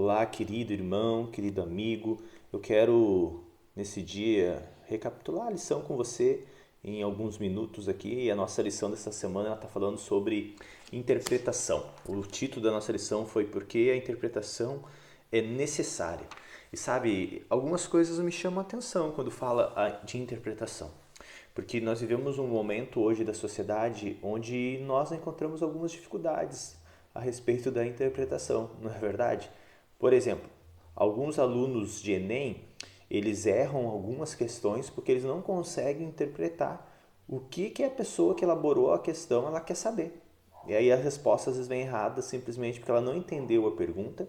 Olá, querido irmão, querido amigo. Eu quero, nesse dia, recapitular a lição com você em alguns minutos aqui. E a nossa lição dessa semana está falando sobre interpretação. O título da nossa lição foi Por que a interpretação é necessária. E sabe, algumas coisas me chamam a atenção quando fala de interpretação. Porque nós vivemos um momento hoje da sociedade onde nós encontramos algumas dificuldades a respeito da interpretação, não é verdade? Por exemplo, alguns alunos de Enem, eles erram algumas questões porque eles não conseguem interpretar o que a pessoa que elaborou a questão ela quer saber. E aí as respostas às vezes vêm erradas simplesmente porque ela não entendeu a pergunta.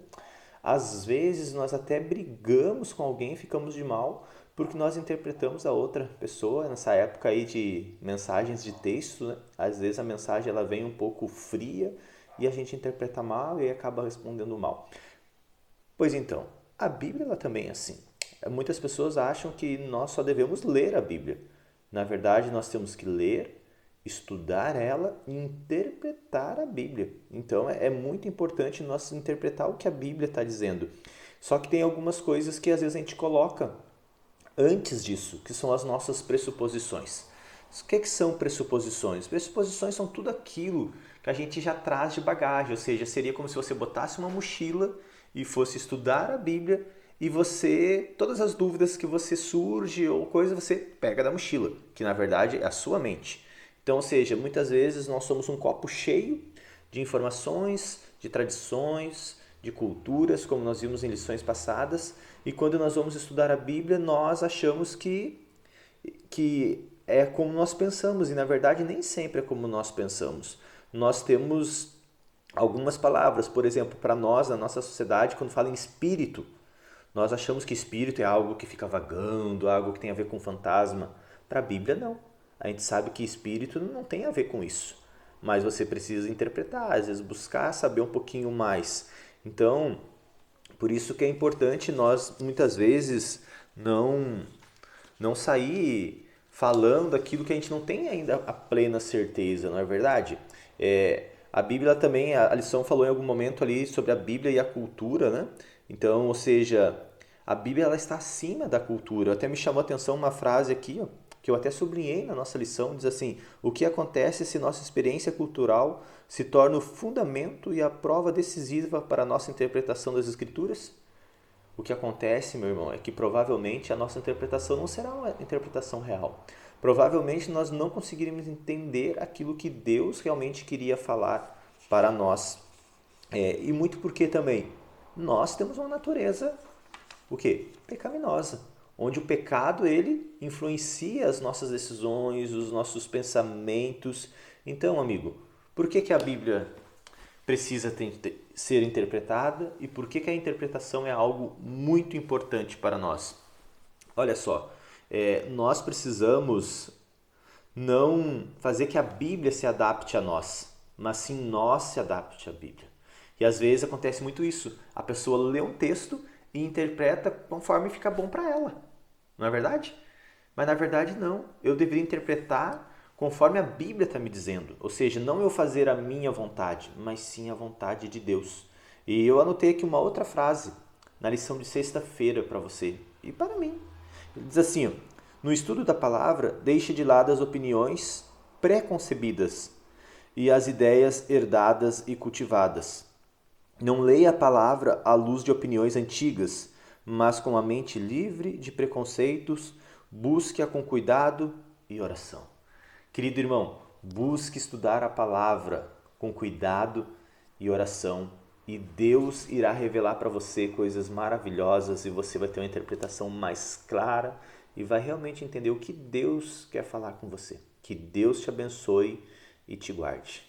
Às vezes nós até brigamos com alguém, ficamos de mal porque nós interpretamos a outra pessoa nessa época aí de mensagens de texto, né? Às vezes a mensagem ela vem um pouco fria e a gente interpreta mal e acaba respondendo mal. Pois então, a Bíblia ela também é assim. Muitas pessoas acham que nós só devemos ler a Bíblia. Na verdade, nós temos que ler, estudar ela e interpretar a Bíblia. Então, é muito importante nós interpretar o que a Bíblia está dizendo. Só que tem algumas coisas que às vezes a gente coloca antes disso, que são as nossas pressuposições. O que são pressuposições? Pressuposições são tudo aquilo que a gente já traz de bagagem, ou seja, seria como se você botasse uma mochila e fosse estudar a Bíblia e você, todas as dúvidas que você surge ou coisa, você pega da mochila, que na verdade é a sua mente. Então, ou seja, muitas vezes nós somos um copo cheio de informações, de tradições, de culturas, como nós vimos em lições passadas, e quando nós vamos estudar a Bíblia, nós achamos que é como nós pensamos, e na verdade nem sempre é como nós pensamos. Nós temos algumas palavras, por exemplo, para nós, na nossa sociedade, quando fala em espírito, nós achamos que espírito é algo que fica vagando, algo que tem a ver com fantasma. Para a Bíblia, não. A gente sabe que espírito não tem a ver com isso. Mas você precisa interpretar, às vezes buscar saber um pouquinho mais. Então, por isso que é importante nós, muitas vezes, não sair falando aquilo que a gente não tem ainda a plena certeza, não é verdade? A Bíblia também, a lição falou em algum momento ali sobre a Bíblia e a cultura, né? Então, ou seja, a Bíblia ela está acima da cultura. Até me chamou a atenção uma frase aqui, ó, que eu até sublinhei na nossa lição, diz assim: o que acontece se nossa experiência cultural se torna o fundamento e a prova decisiva para a nossa interpretação das Escrituras? O que acontece, meu irmão, é que provavelmente a nossa interpretação não será uma interpretação real. Provavelmente nós não conseguiremos entender aquilo que Deus realmente queria falar para nós. E muito porque também nós temos uma natureza, o quê? Pecaminosa, onde o pecado ele influencia as nossas decisões, os nossos pensamentos. Então, amigo, por que a Bíblia precisa ser interpretada e por que a interpretação é algo muito importante para nós? Olha só, nós precisamos não fazer que a Bíblia se adapte a nós, mas sim nós se adapte à Bíblia. E às vezes acontece muito isso. A pessoa lê um texto e interpreta conforme fica bom para ela. Não é verdade? Mas na verdade não. Eu deveria interpretar conforme a Bíblia está me dizendo. Ou seja, não eu fazer a minha vontade, mas sim a vontade de Deus. E eu anotei aqui uma outra frase na lição de sexta-feira para você e para mim. Ele diz assim, ó, no estudo da palavra, deixe de lado as opiniões pré-concebidas e as ideias herdadas e cultivadas. Não leia a palavra à luz de opiniões antigas, mas com a mente livre de preconceitos, busque-a com cuidado e oração. Querido irmão, busque estudar a palavra com cuidado e oração, e Deus irá revelar para você coisas maravilhosas e você vai ter uma interpretação mais clara e vai realmente entender o que Deus quer falar com você. Que Deus te abençoe e te guarde.